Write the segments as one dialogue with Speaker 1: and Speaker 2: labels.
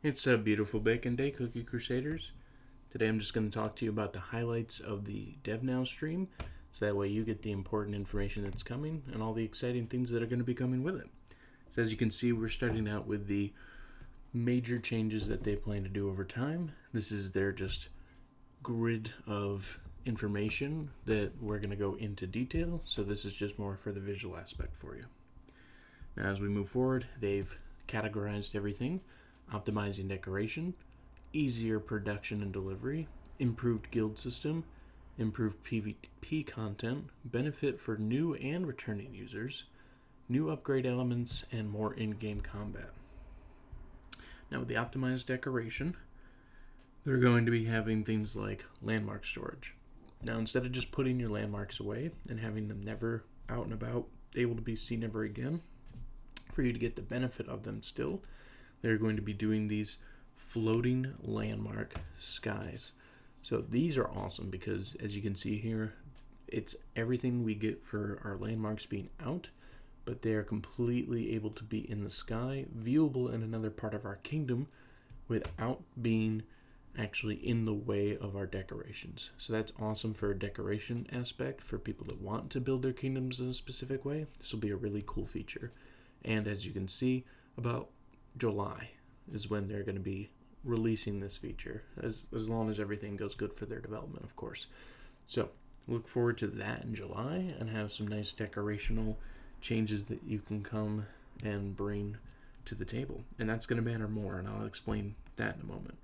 Speaker 1: It's a beautiful bacon day, Cookie Crusaders. Today I'm just going to talk to you about the highlights of the Devnow stream, so that way you get the important information that's coming and all the exciting things that are going to be coming with it. So as you can see, we're starting out with the major changes that they plan to do over time. This is their just grid of information that we're going to go into detail, so this is just more for the visual aspect for you. Now as we move forward, they've categorized everything: optimizing decoration, easier production and delivery, improved guild system, improved PvP content, benefit for new and returning users, new upgrade elements, and more in-game combat. Now with the optimized decoration, they're going to be having things like landmark storage. Now instead of just putting your landmarks away and having them never out and about, able to be seen ever again, for you to get the benefit of them still, they're going to be doing these floating landmark skies. So these are awesome because, as you can see here, it's everything we get for our landmarks being out, but they are completely able to be in the sky, viewable in another part of our kingdom without being actually in the way of our decorations. So that's awesome for a decoration aspect for people that want to build their kingdoms in a specific way. This will be a really cool feature. And as you can see, about July is when they're going to be releasing this feature, as long as everything goes good for their development, of course. So look forward to that in July and have some nice decorational changes that you can come and bring to the table. And that's going to matter more, and I'll explain that in a moment.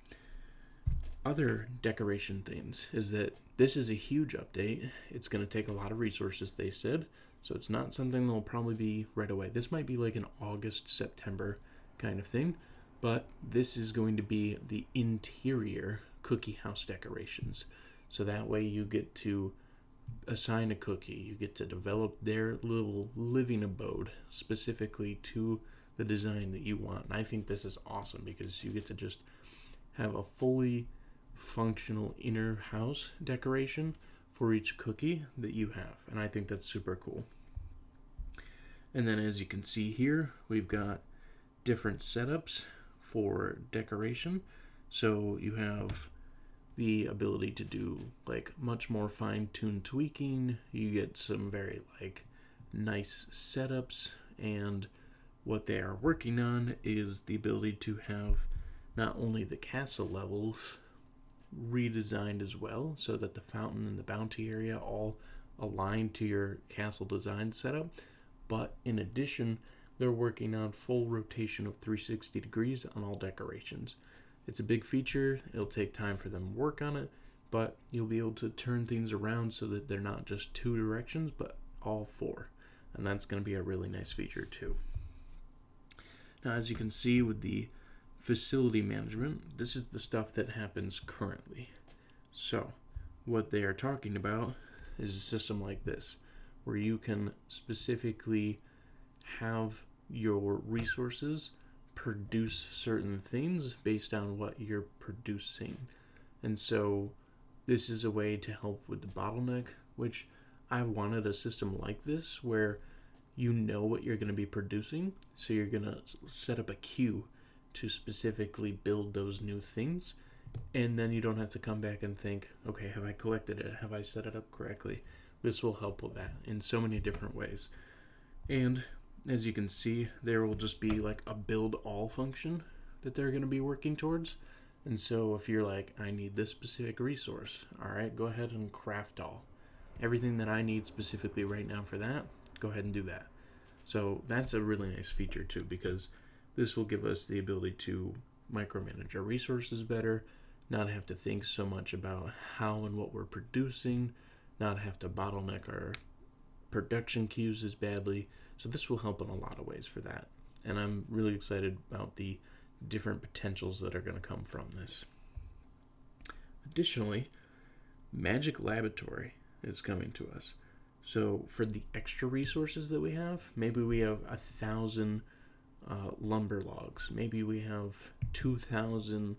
Speaker 1: Other decoration things is that this is a huge update. It's going to take a lot of resources, they said, so it's not something that'll probably be right away. This might be like an August, September kind of thing, but this is going to be the interior cookie house decorations. So that way you get to assign a cookie, you get to develop their little living abode specifically to the design that you want. And I think this is awesome because you get to just have a fully functional inner house decoration for each cookie that you have, and I think that's super cool. And then as you can see here, we've got different setups for decoration. So you have the ability to do like much more fine-tuned tweaking. You get some very like nice setups, and what they are working on is the ability to have not only the castle levels redesigned as well, so that the fountain and the bounty area all align to your castle design setup, but in addition, they're working on full rotation of 360 degrees on all decorations. It's a big feature. It'll take time for them to work on it, but you'll be able to turn things around so that they're not just two directions, but all four. And that's going to be a really nice feature too. Now, as you can see with the facility management, this is the stuff that happens currently. So what they are talking about is a system like this, where you can specifically have your resources produce certain things based on what you're producing. And so this is a way to help with the bottleneck, which I've wanted a system like this where you know what you're going to be producing, so you're going to set up a queue to specifically build those new things, and then you don't have to come back and think, okay, have I collected it? Have I set it up correctly? This will help with that in so many different ways. And as you can see, there will just be like a build all function that they're going to be working towards. And so if you're like, I need this specific resource, all right, go ahead and craft all. Everything that I need specifically right now for that, go ahead and do that. So that's a really nice feature too, because this will give us the ability to micromanage our resources better, not have to think so much about how and what we're producing, not have to bottleneck our production queues as badly. So this will help in a lot of ways for that. And I'm really excited about the different potentials that are going to come from this. Additionally, Magic Laboratory is coming to us. So for the extra resources that we have, maybe we have 1,000 lumber logs. Maybe we have 2,000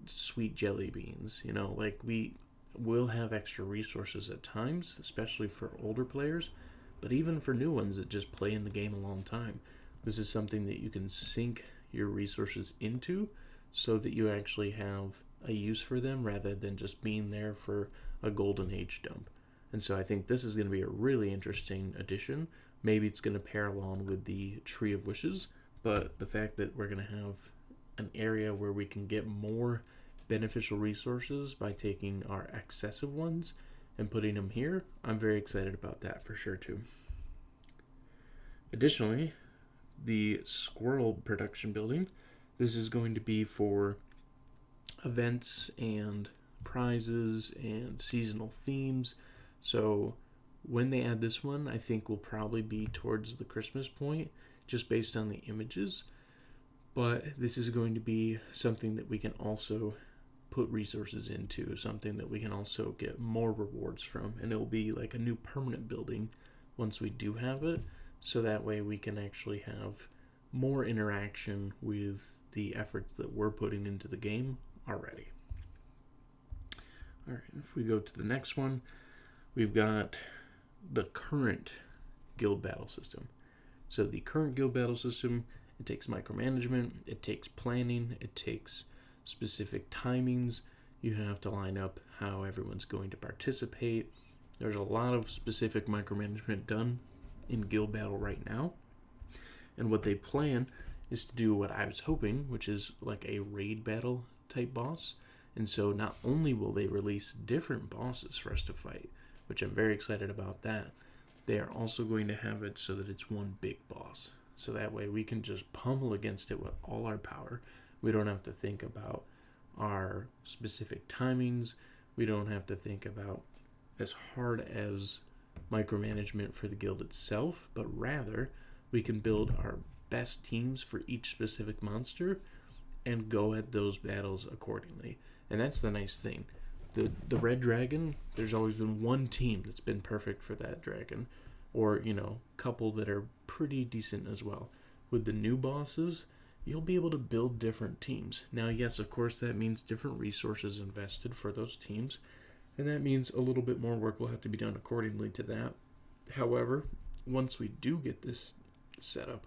Speaker 1: sweet jelly beans. You know, like we will have extra resources at times, especially for older players, but even for new ones that just play in the game a long time. This is something that you can sink your resources into so that you actually have a use for them rather than just being there for a golden age dump. And so I think this is going to be a really interesting addition. Maybe it's going to pair along with the Tree of Wishes, but the fact that we're going to have an area where we can get more beneficial resources by taking our excessive ones and putting them here, I'm very excited about that for sure too. Additionally, the squirrel production building, this is going to be for events and prizes and seasonal themes. So when they add this one, I think will probably be towards the Christmas point, just based on the images. But this is going to be something that we can also put resources into, something that we can also get more rewards from, and it'll be like a new permanent building once we do have it, so that way we can actually have more interaction with the efforts that we're putting into the game already. Alright, if we go to the next one, we've got the current guild battle system. So the current guild battle system, it takes micromanagement, it takes planning, it takes specific timings. You have to line up how everyone's going to participate. There's a lot of specific micromanagement done in guild battle right now. And what they plan is to do what I was hoping, which is like a raid battle type boss. And so not only will they release different bosses for us to fight, which I'm very excited about that, they are also going to have it so that it's one big boss. So that way we can just pummel against it with all our power. We don't have to think about our specific timings. We don't have to think about as hard as micromanagement for the guild itself, but rather we can build our best teams for each specific monster and go at those battles accordingly. And that's the nice thing. The red dragon, there's always been one team that's been perfect for that dragon, or couple that are pretty decent as well. With the new bosses, you'll be able to build different teams. Now, yes, of course, that means different resources invested for those teams, and that means a little bit more work will have to be done accordingly to that. However, once we do get this set up,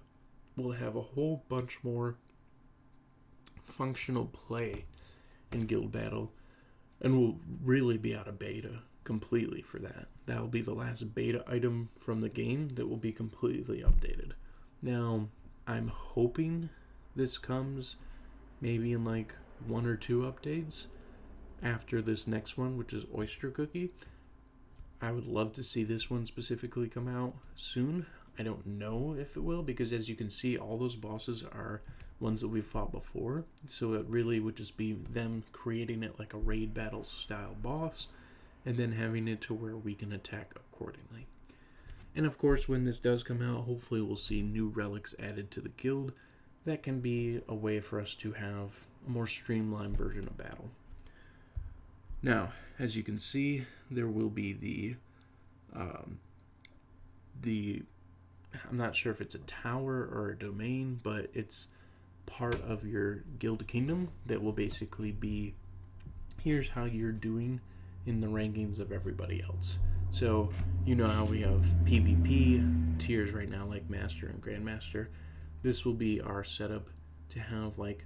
Speaker 1: we'll have a whole bunch more functional play in guild battle, and we'll really be out of beta completely for that. That will be the last beta item from the game that will be completely updated. Now, I'm hoping this comes maybe in like 1 or 2 updates after this next one, which is Oyster Cookie. I would love to see this one specifically come out soon. I don't know if it will, because as you can see, all those bosses are ones that we've fought before. So it really would just be them creating it like a raid battle style boss, and then having it to where we can attack accordingly. And of course, when this does come out, hopefully we'll see new relics added to the guild. That can be a way for us to have a more streamlined version of battle. Now, as you can see, there will be the I'm not sure if it's a tower or a domain, but it's part of your guild kingdom that will basically be, here's how you're doing in the rankings of everybody else. So you know how we have PvP tiers right now, like Master and Grandmaster. This will be our setup to have like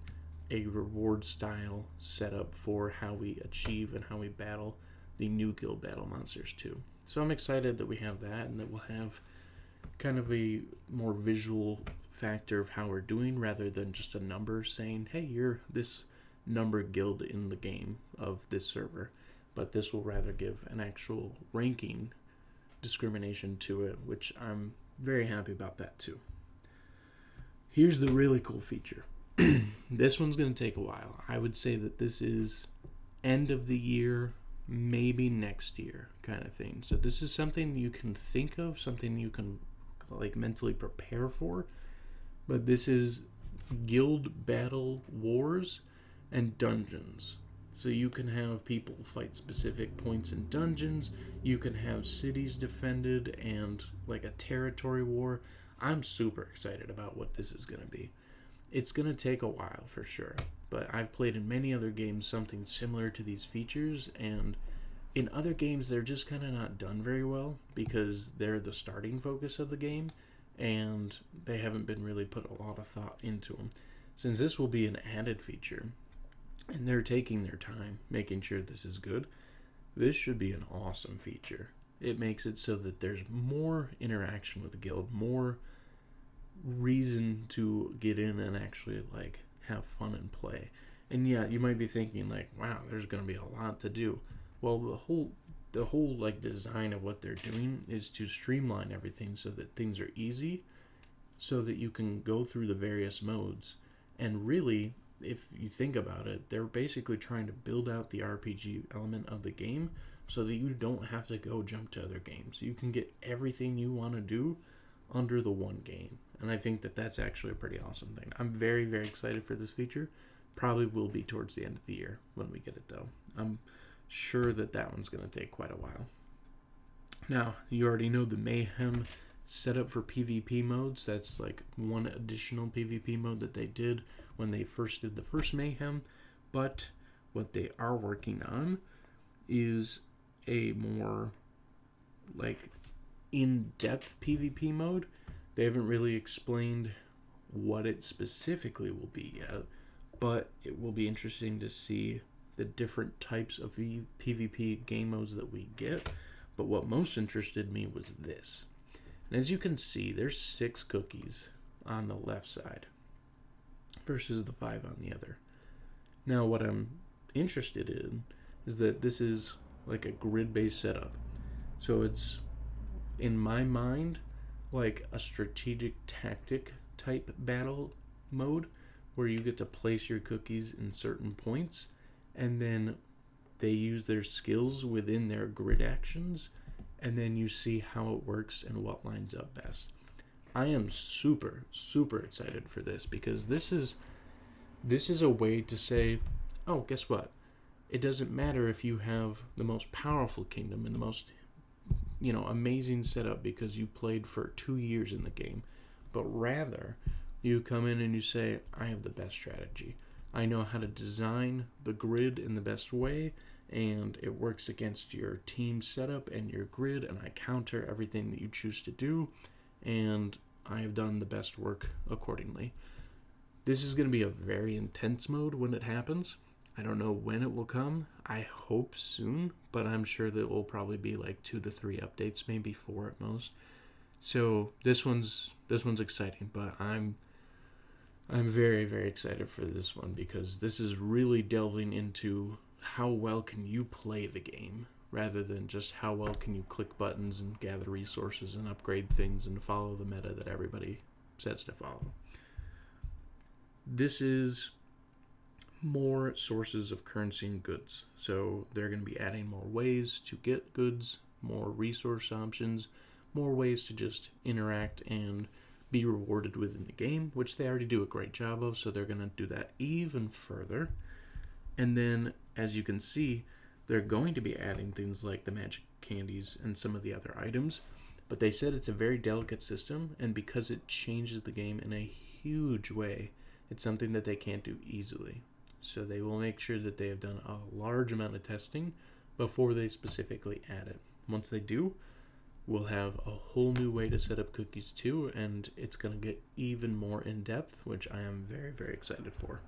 Speaker 1: a reward style setup for how we achieve and how we battle the new guild battle monsters too. So I'm excited that we have that, and that we'll have kind of a more visual factor of how we're doing rather than just a number saying, hey, you're this number guild in the game of this server. But this will rather give an actual ranking discrimination to it, which I'm very happy about that too. Here's the really cool feature. This one's going to take a while. I would say that this is end of the year, maybe next year kind of thing. So this is something you can think of, something you can like mentally prepare for. But this is guild battle wars and dungeons. So you can have people fight specific points in dungeons. You can have cities defended and like a territory war. I'm super excited about what this is going to be. It's going to take a while for sure, but I've played in many other games something similar to these features, and in other games they're just kind of not done very well because they're the starting focus of the game and they haven't been really put a lot of thought into them. Since this will be an added feature, and they're taking their time making sure this is good. This should be an awesome feature. It makes it so that there's more interaction with the guild, more reason to get in and actually like have fun and play. And yeah, you might be thinking like, wow, there's going to be a lot to do. Well, the whole like design of what they're doing is to streamline everything so that things are easy, so that you can go through the various modes. And really, if you think about it, they're basically trying to build out the RPG element of the game so that you don't have to go jump to other games. You can get everything you want to do under the one game. And I think that that's actually a pretty awesome thing. I'm very, very excited for this feature. Probably will be towards the end of the year when we get it, though. I'm sure that that one's going to take quite a while. Now, you already know the Mayhem setup for PvP modes. That's like one additional PvP mode that they did when they first did the first Mayhem. But what they are working on is a more like in-depth PvP mode. They haven't really explained what it specifically will be yet, but it will be interesting to see the different types of PvP game modes that we get. But what most interested me was this. And as you can see, there's 6 cookies on the left side versus the 5 on the other. Now, what I'm interested in is that this is like a grid-based setup. So it's, in my mind, like a strategic tactic type battle mode where you get to place your cookies in certain points, and then they use their skills within their grid actions, and then you see how it works and what lines up best. I am super, super excited for this, because this is a way to say, oh, guess what? It doesn't matter if you have the most powerful kingdom and the most, amazing setup because you played for 2 years in the game, but rather you come in and you say, I have the best strategy. I know how to design the grid in the best way, and it works against your team setup and your grid, and I counter everything that you choose to do, and I have done the best work accordingly. This is going to be a very intense mode when it happens. I don't know when it will come. I hope soon, but I'm sure that it will probably be like 2 to 3 updates, maybe 4 at most. So this one's exciting, but I'm very, very excited for this one, because this is really delving into how well can you play the game rather than just how well can you click buttons and gather resources and upgrade things and follow the meta that everybody says to follow. This is more sources of currency and goods. So they're going to be adding more ways to get goods, more resource options, more ways to just interact and be rewarded within the game, which they already do a great job of, so they're going to do that even further. And then, as you can see, they're going to be adding things like the magic candies and some of the other items, but they said it's a very delicate system, and because it changes the game in a huge way, it's something that they can't do easily. So they will make sure that they have done a large amount of testing before they specifically add it. Once they do, we'll have a whole new way to set up cookies too, and it's going to get even more in depth, which I am very, very excited for.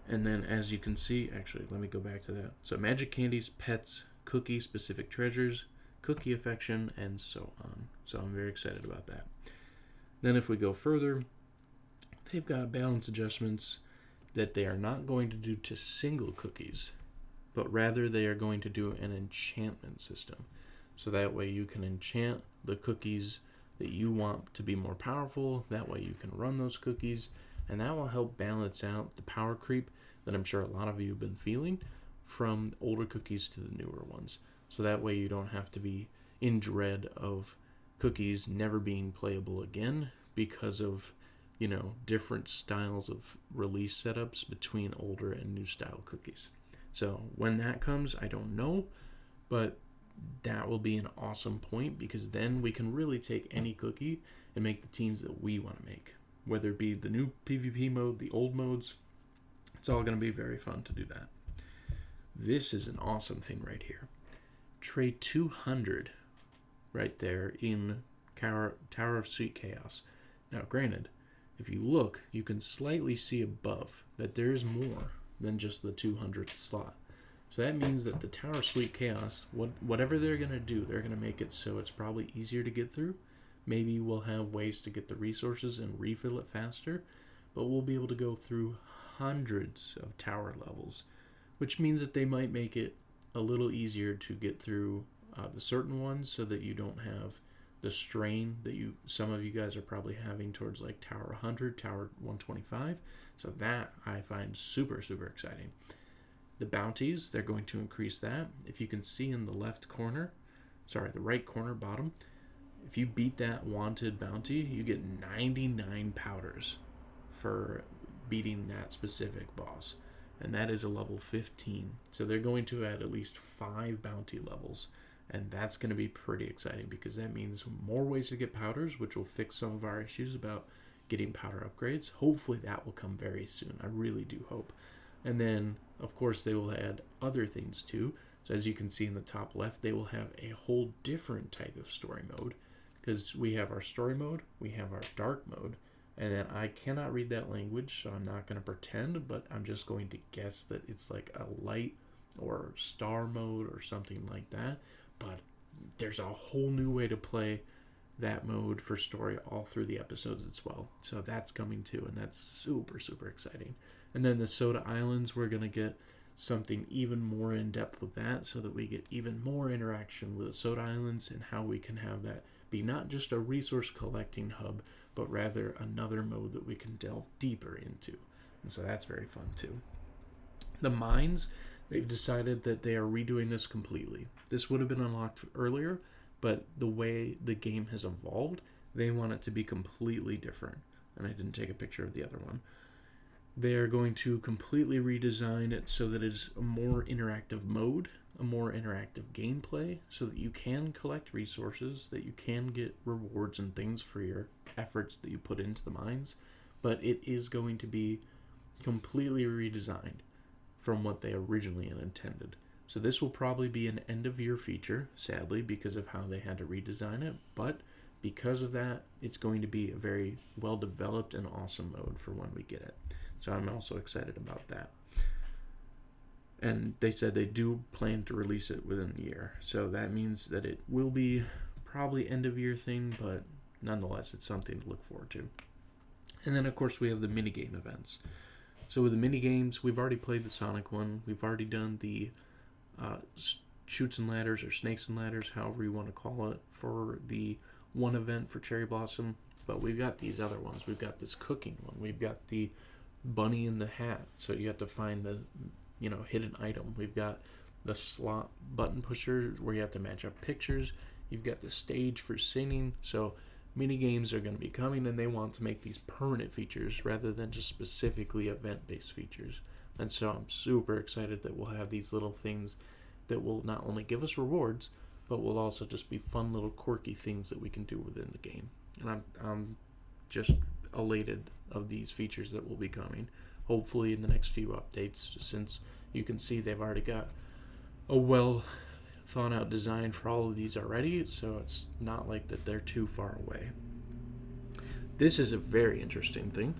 Speaker 1: And then, as you can see, actually, let me go back to that. So magic candies, pets, cookie specific treasures, cookie affection, and so on. So I'm very excited about that. Then if we go further, they've got balance adjustments that they are not going to do to single cookies, but rather they are going to do an enchantment system. So that way you can enchant the cookies that you want to be more powerful. That way you can run those cookies, and that will help balance out the power creep that I'm sure a lot of you have been feeling from older cookies to the newer ones. So that way you don't have to be in dread of cookies never being playable again because of, different styles of release setups between older and new style cookies. So when that comes, I don't know, but that will be an awesome point, because then we can really take any cookie and make the teams that we want to make, whether it be the new PvP mode, the old modes. It's all going to be very fun to do that. This is an awesome thing right here. Tray 200 right there in Tower of Sweet Chaos. Now, granted, if you look, you can slightly see above that there's more. than just the 200th slot. So that means that the Tower of Sweet Chaos, whatever they're going to do, they're going to make it so it's probably easier to get through. Maybe we'll have ways to get the resources and refill it faster, but we'll be able to go through hundreds of tower levels, which means that they might make it a little easier to get through the certain ones so that you don't have the strain that some of you guys are probably having towards like Tower 100, Tower 125. So that I find super, super exciting. The bounties, they're going to increase that. If you can see in the the right corner bottom, if you beat that wanted bounty, you get 99 powders for beating that specific boss. And that is a level 15. So they're going to add at least 5 bounty levels. And that's going to be pretty exciting because that means more ways to get powders, which will fix some of our issues about getting powder upgrades. Hopefully that will come very soon. I really do hope. And then, of course, they will add other things too. So as you can see in the top left, they will have a whole different type of story mode. Because we have our story mode, we have our dark mode, and then I cannot read that language, so I'm not going to pretend, but I'm just going to guess that it's like a light or star mode or something like that. But there's a whole new way to play that mode for story all through the episodes as well. So that's coming too, and that's super, super exciting. And then the Soda Islands, we're going to get something even more in depth with that so that we get even more interaction with the Soda Islands and how we can have that be not just a resource collecting hub, but rather another mode that we can delve deeper into. And so that's very fun too. The mines, they've decided that they are redoing this completely. This would have been unlocked earlier, but the way the game has evolved, they want it to be completely different. And I didn't take a picture of the other one. They are going to completely redesign it so that it's a more interactive mode, a more interactive gameplay, so that you can collect resources, that you can get rewards and things for your efforts that you put into the mines, but it is going to be completely redesigned from what they originally intended. So this will probably be an end-of-year feature, sadly, because of how they had to redesign it, but because of that, it's going to be a very well-developed and awesome mode for when we get it. So I'm also excited about that. And they said they do plan to release it within the year. So that means that it will be probably end-of-year thing, but nonetheless, it's something to look forward to. And then, of course, we have the minigame events. So with the minigames, we've already played the Sonic one. We've already done the Chutes and Ladders or Snakes and Ladders, however you want to call it, for the one event for Cherry Blossom. But we've got these other ones. We've got this cooking one. We've got the bunny in the hat. So you have to find the hidden item. We've got the slot button pusher where you have to match up pictures. You've got the stage for singing. So mini games are going to be coming, and they want to make these permanent features rather than just specifically event-based features. And so I'm super excited that we'll have these little things that will not only give us rewards, but will also just be fun little quirky things that we can do within the game. And I'm just elated of these features that will be coming, hopefully in the next few updates, since you can see they've already got a well thought out design for all of these already, so it's not like that they're too far away. This is a very interesting thing.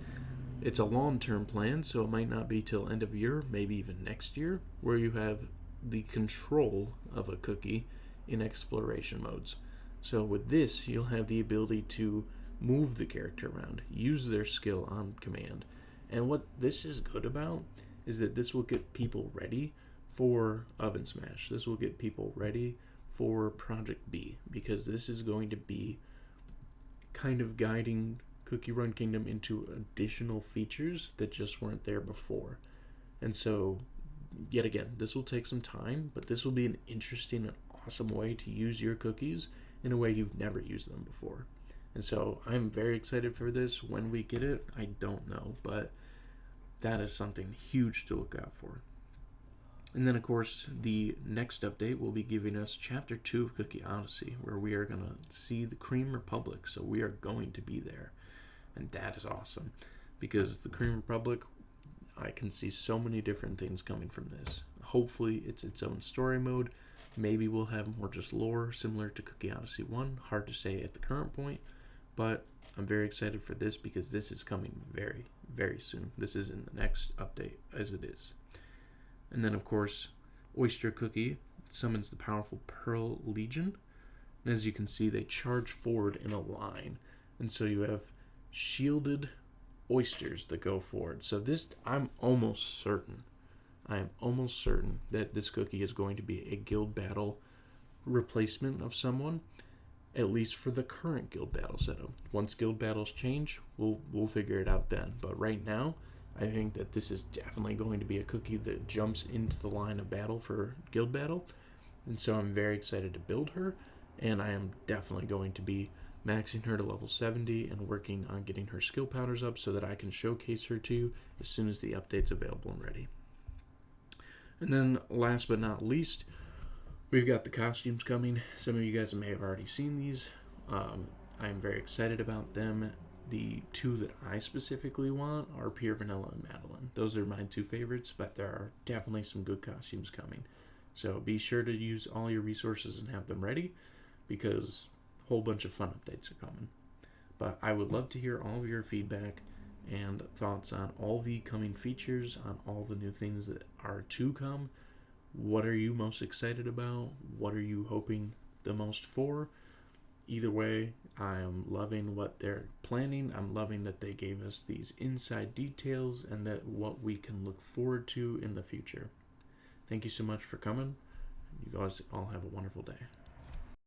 Speaker 1: It's a long-term plan, so it might not be till end of year, maybe even next year, where you have the control of a cookie in exploration modes. So with this, you'll have the ability to move the character around, use their skill on command. And what this is good about is that this will get people ready for Oven Smash. This will get people ready for Project B, because this is going to be kind of guiding Cookie Run Kingdom into additional features that just weren't there before. And so, yet again, this will take some time, but this will be an interesting and awesome way to use your cookies in a way you've never used them before. And so I'm very excited for this. When we get it, I don't know, but that is something huge to look out for. And then, of course, the next update will be giving us Chapter 2 of Cookie Odyssey, where we are going to see the Cream Republic. So we are going to be there. And that is awesome, because the Cream Republic, I can see so many different things coming from this. Hopefully, it's its own story mode. Maybe we'll have more just lore, similar to Cookie Odyssey 1. Hard to say at the current point, but I'm very excited for this because this is coming very, very soon. This is in the next update as it is. And then, of course, Oyster Cookie summons the powerful Pearl Legion. And as you can see, they charge forward in a line. And so you have shielded oysters that go forward. So this, I am almost certain that this cookie is going to be a guild battle replacement of someone, at least for the current guild battle setup. Once guild battles change, we'll figure it out then. But right now, I think that this is definitely going to be a cookie that jumps into the line of battle for guild battle. And so I'm very excited to build her, and I am definitely going to be maxing her to level 70 and working on getting her skill powders up so that I can showcase her to you as soon as the update's available and ready. And then last but not least, we've got the costumes coming. Some of you guys may have already seen these. I'm very excited about them. The two that I specifically want are Pure Vanilla and Madeline. Those are my two favorites, but there are definitely some good costumes coming. So be sure to use all your resources and have them ready, because a whole bunch of fun updates are coming. But I would love to hear all of your feedback and thoughts on all the coming features, on all the new things that are to come. What are you most excited about? What are you hoping the most for? Either way, I am loving what they're planning. I'm loving that they gave us these inside details and that what we can look forward to in the future. Thank you so much for coming. You guys all have a wonderful day.